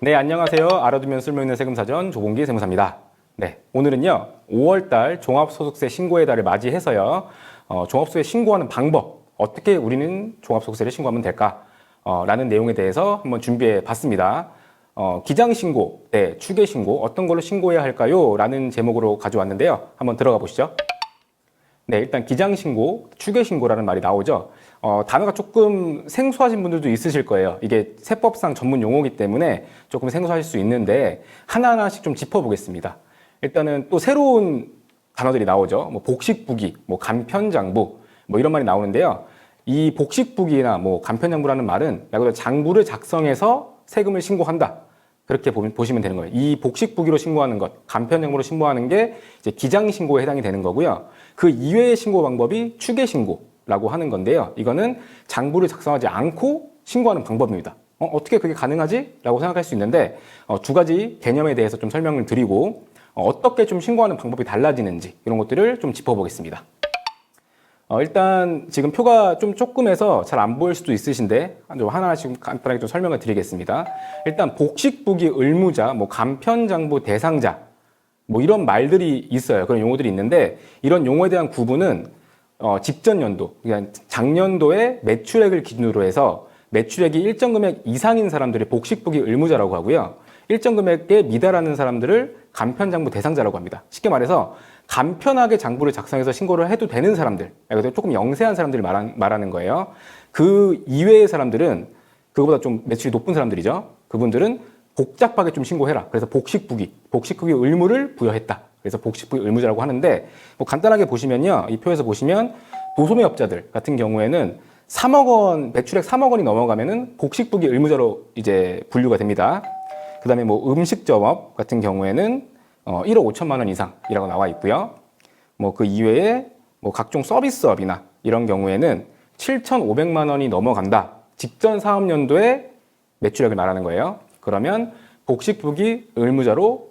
네, 안녕하세요. 알아두면 쓸모있는 세금사전 조봉기 세무사입니다. 네, 오늘은요, 5월달 종합소득세 신고의 달을 맞이해서요, 종합소득세 신고하는 방법, 어떻게 우리는 종합소득세를 신고하면 될까? 라는 내용에 대해서 한번 준비해 봤습니다. 기장신고, 네, 추계신고, 어떤 걸로 신고해야 할까요? 라는 제목으로 가져왔는데요. 한번 들어가 보시죠. 네, 일단 기장신고, 추계신고라는 말이 나오죠. 단어가 조금 생소하신 분들도 있으실 거예요. 이게 세법상 전문 용어이기 때문에 조금 생소하실 수 있는데 하나하나씩 좀 짚어보겠습니다. 일단은 또 새로운 단어들이 나오죠. 뭐 복식부기, 뭐 간편장부, 뭐 이런 말이 나오는데요. 이 복식부기나 뭐 간편장부라는 말은 말 그대로 장부를 작성해서 세금을 신고한다. 그렇게 보시면 되는 거예요. 이 복식부기로 신고하는 것, 간편장부로 신고하는 게 이제 기장신고에 해당이 되는 거고요. 그 이외의 신고 방법이 추계신고라고 하는 건데요. 이거는 장부를 작성하지 않고 신고하는 방법입니다. 어떻게 그게 가능하지? 라고 생각할 수 있는데 두 가지 개념에 대해서 좀 설명을 드리고 어떻게 좀 신고하는 방법이 달라지는지 이런 것들을 좀 짚어보겠습니다. 일단 지금 표가 좀 조금해서 잘 안 보일 수도 있으신데 하나하나씩 간단하게 좀 설명을 드리겠습니다. 일단 복식부기 의무자, 뭐 간편장부 대상자 뭐 이런 말들이 있어요. 그런 용어들이 있는데 이런 용어에 대한 구분은 직전 연도, 그러니까 작년도의 매출액을 기준으로 해서 매출액이 일정 금액 이상인 사람들이 복식부기 의무자라고 하고요. 일정 금액에 미달하는 사람들을 간편장부 대상자라고 합니다. 쉽게 말해서 간편하게 장부를 작성해서 신고를 해도 되는 사람들, 조금 영세한 사람들을 말하는 거예요. 그 이외의 사람들은 그거보다 좀 매출이 높은 사람들이죠. 그분들은 복잡하게 좀 신고해라. 그래서 복식부기 의무를 부여했다. 그래서 복식부기 의무자라고 하는데 뭐 간단하게 보시면요. 이 표에서 보시면 도소매업자들 같은 경우에는 3억 원, 매출액 3억 원이 넘어가면은 복식부기 의무자로 이제 분류가 됩니다. 그 다음에 뭐 음식점업 같은 경우에는 1억 5천만 원 이상이라고 나와 있고요. 뭐 그 이외에 뭐 각종 서비스업이나 이런 경우에는 7,500만 원이 넘어간다. 직전 사업연도에 매출액을 말하는 거예요. 그러면 복식부기 의무자로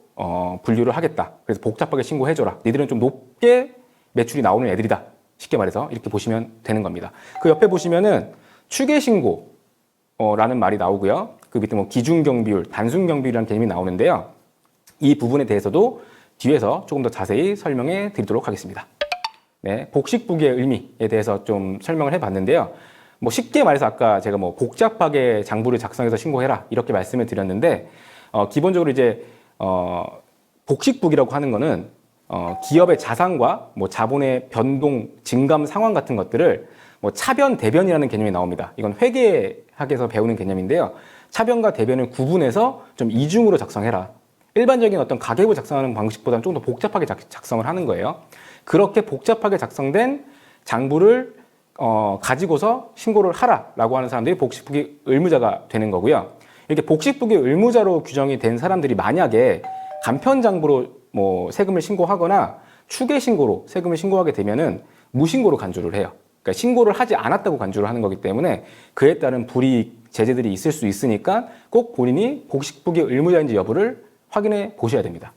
분류를 하겠다. 그래서 복잡하게 신고해줘라. 니들은 좀 높게 매출이 나오는 애들이다. 쉽게 말해서 이렇게 보시면 되는 겁니다. 그 옆에 보시면은 추계신고라는 말이 나오고요. 그 밑에 뭐 기준경비율, 단순경비율이라는 개념이 나오는데요. 이 부분에 대해서도 뒤에서 조금 더 자세히 설명해 드리도록 하겠습니다. 네, 복식부기의 의미에 대해서 좀 설명을 해봤는데요. 뭐 쉽게 말해서 아까 제가 뭐 복잡하게 장부를 작성해서 신고해라 이렇게 말씀을 드렸는데 기본적으로 이제 복식부기라고 하는 거는 기업의 자산과 뭐 자본의 변동, 증감 상황 같은 것들을 뭐 차변, 대변이라는 개념이 나옵니다. 이건 회계학에서 배우는 개념인데요. 차변과 대변을 구분해서 좀 이중으로 작성해라. 일반적인 어떤 가계부 작성하는 방식보다는 좀 더 복잡하게 작성을 하는 거예요. 그렇게 복잡하게 작성된 장부를 가지고서 신고를 하라라고 하는 사람들이 복식부기 의무자가 되는 거고요. 이렇게 복식부기 의무자로 규정이 된 사람들이 만약에 간편장부로 뭐 세금을 신고하거나 추계신고로 세금을 신고하게 되면은 무신고로 간주를 해요. 그러니까 신고를 하지 않았다고 간주를 하는 거기 때문에 그에 따른 불이익, 제재들이 있을 수 있으니까 꼭 본인이 복식부기 의무자인지 여부를 확인해 보셔야 됩니다.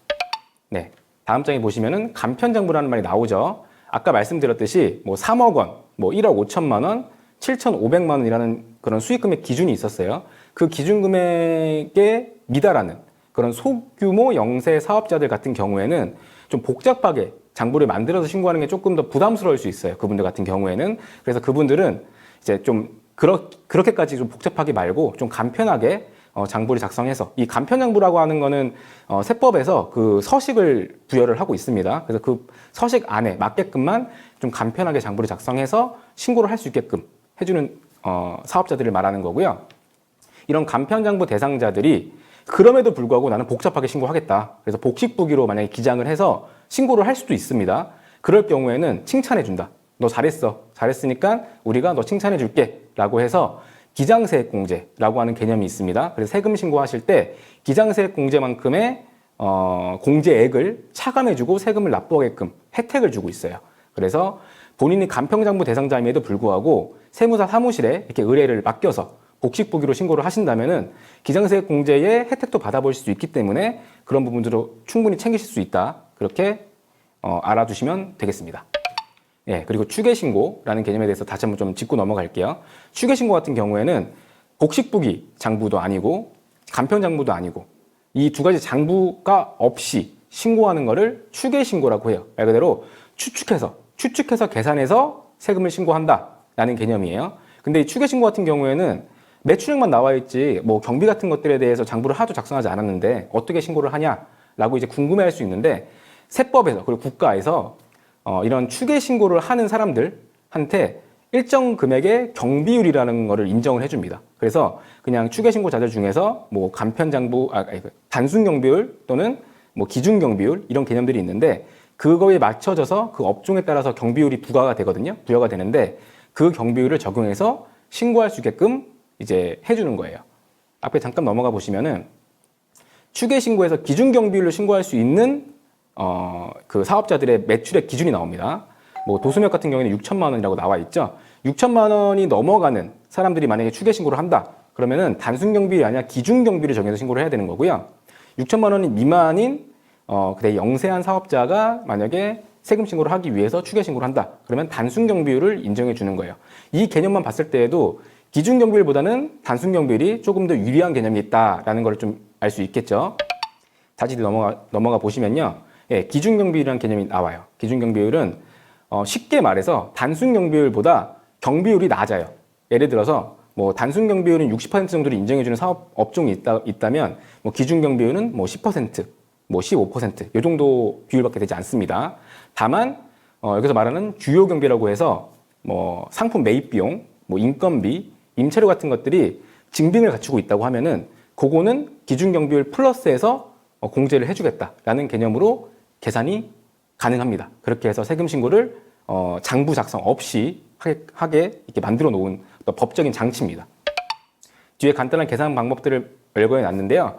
네, 다음 장에 보시면은 간편장부라는 말이 나오죠. 아까 말씀드렸듯이 뭐 3억 원, 뭐 1억 5천만 원, 7,500만 원이라는 그런 수익금액 기준이 있었어요. 그 기준금액에 미달하는 그런 소규모 영세 사업자들 같은 경우에는 좀 복잡하게 장부를 만들어서 신고하는 게 조금 더 부담스러울 수 있어요. 그분들 같은 경우에는. 그래서 그분들은 이제 좀 그렇게까지 좀 복잡하게 말고 좀 간편하게 장부를 작성해서 이 간편장부라고 하는 거는 세법에서 그 서식을 부여를 하고 있습니다. 그래서 그 서식 안에 맞게끔만 좀 간편하게 장부를 작성해서 신고를 할 수 있게끔 해주는 사업자들을 말하는 거고요. 이런 간편장부 대상자들이 그럼에도 불구하고 나는 복잡하게 신고하겠다. 그래서 복식부기로 만약에 기장을 해서 신고를 할 수도 있습니다. 그럴 경우에는 칭찬해준다. 너 잘했어. 잘했으니까 우리가 너 칭찬해줄게. 라고 해서 기장세액공제라고 하는 개념이 있습니다. 그래서 세금 신고하실 때 기장세액공제만큼의 공제액을 차감해주고 세금을 납부하게끔 혜택을 주고 있어요. 그래서 본인이 간편장부 대상자임에도 불구하고 세무사 사무실에 이렇게 의뢰를 맡겨서 복식부기로 신고를 하신다면은 기장세액공제의 혜택도 받아볼 수 있기 때문에 그런 부분들도 충분히 챙기실 수 있다. 그렇게 알아두시면 되겠습니다. 예, 그리고 추계신고라는 개념에 대해서 다시 한번 좀 짚고 넘어갈게요. 추계신고 같은 경우에는 복식부기 장부도 아니고 간편장부도 아니고 이 두 가지 장부가 없이 신고하는 거를 추계신고라고 해요. 말 그대로 추측해서 계산해서 세금을 신고한다라는 개념이에요. 근데 이 추계신고 같은 경우에는 매출액만 나와 있지 뭐 경비 같은 것들에 대해서 장부를 하도 작성하지 않았는데 어떻게 신고를 하냐라고 이제 궁금해할 수 있는데 세법에서 그리고 국가에서 이런 추계신고를 하는 사람들한테 일정 금액의 경비율이라는 거를 인정을 해줍니다. 그래서 그냥 추계신고자들 중에서 뭐 단순 경비율 또는 뭐 기준 경비율 이런 개념들이 있는데 그거에 맞춰져서 그 업종에 따라서 경비율이 부과가 되거든요. 부여가 되는데 그 경비율을 적용해서 신고할 수 있게끔 이제 해주는 거예요. 앞에 잠깐 넘어가 보시면은 추계신고에서 기준 경비율로 신고할 수 있는 그 사업자들의 매출액 기준이 나옵니다. 뭐 도수몇 같은 경우에는 6천만 원이라고 나와 있죠. 6천만 원이 넘어가는 사람들이 만약에 추계신고를 한다. 그러면은 단순 경비율이 아니라 기준 경비를 정해서 신고를 해야 되는 거고요. 6천만 원이 미만인 그때 영세한 사업자가 만약에 세금 신고를 하기 위해서 추계신고를 한다. 그러면 단순 경비율을 인정해 주는 거예요. 이 개념만 봤을 때에도 기준 경비율보다는 단순 경비율이 조금 더 유리한 개념이 있다라는 걸 좀 알 수 있겠죠. 다시 넘어가 보시면요. 예, 기준 경비율이라는 개념이 나와요. 기준 경비율은 쉽게 말해서 단순 경비율보다 경비율이 낮아요. 예를 들어서 뭐 단순 경비율은 60% 정도를 인정해주는 사업 업종이 있다면 뭐 기준 경비율은 뭐 10%, 뭐 15%, 이 정도 비율밖에 되지 않습니다. 다만 여기서 말하는 주요 경비라고 해서 뭐 상품 매입 비용, 뭐 인건비, 임차료 같은 것들이 증빙을 갖추고 있다고 하면은 그거는 기준 경비율 플러스해서 공제를 해주겠다라는 개념으로 계산이 가능합니다. 그렇게 해서 세금 신고를 장부 작성 없이 하게 이렇게 만들어 놓은 법적인 장치입니다. 뒤에 간단한 계산 방법들을 열거해 놨는데요.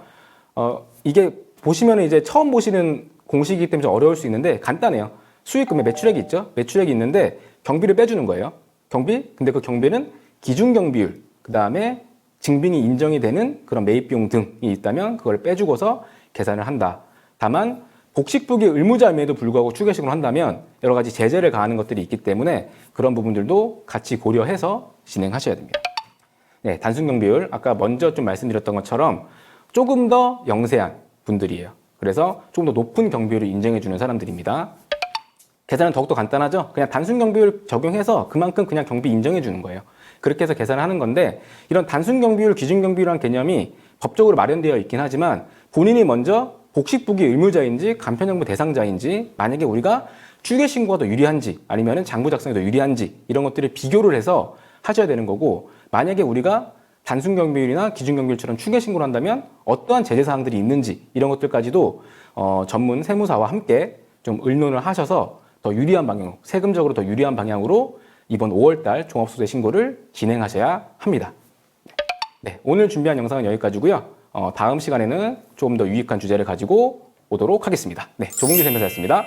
이게 보시면 이제 처음 보시는 공식이기 때문에 좀 어려울 수 있는데 간단해요. 수익금의 매출액이 있죠. 매출액이 있는데 경비를 빼주는 거예요. 근데 그 경비는 기준 경비율, 그 다음에 증빙이 인정이 되는 그런 매입 비용 등이 있다면 그걸 빼주고서 계산을 한다. 다만 복식부기 의무자임에도 불구하고 추계식으로 한다면 여러 가지 제재를 가하는 것들이 있기 때문에 그런 부분들도 같이 고려해서 진행하셔야 됩니다. 네, 단순 경비율 아까 먼저 좀 말씀드렸던 것처럼 조금 더 영세한 분들이에요. 그래서 조금 더 높은 경비율을 인정해 주는 사람들입니다. 계산은 더욱더 간단하죠. 그냥 단순 경비율 적용해서 그만큼 그냥 경비 인정해 주는 거예요. 그렇게 해서 계산을 하는 건데 이런 단순 경비율, 기준 경비율이라는 개념이 법적으로 마련되어 있긴 하지만 본인이 먼저 복식부기 의무자인지 간편장부 대상자인지 만약에 우리가 추계신고가 더 유리한지 아니면 장부 작성이 더 유리한지 이런 것들을 비교를 해서 하셔야 되는 거고 만약에 우리가 단순 경비율이나 기준 경비율처럼 추계신고를 한다면 어떠한 제재 사항들이 있는지 이런 것들까지도 전문 세무사와 함께 좀 의논을 하셔서 더 유리한 방향, 세금적으로 더 유리한 방향으로 이번 5월달 종합소득세 신고를 진행하셔야 합니다. 네, 오늘 준비한 영상은 여기까지고요. 다음 시간에는 좀 더 유익한 주제를 가지고 오도록 하겠습니다. 네, 조봉기 세무사였습니다.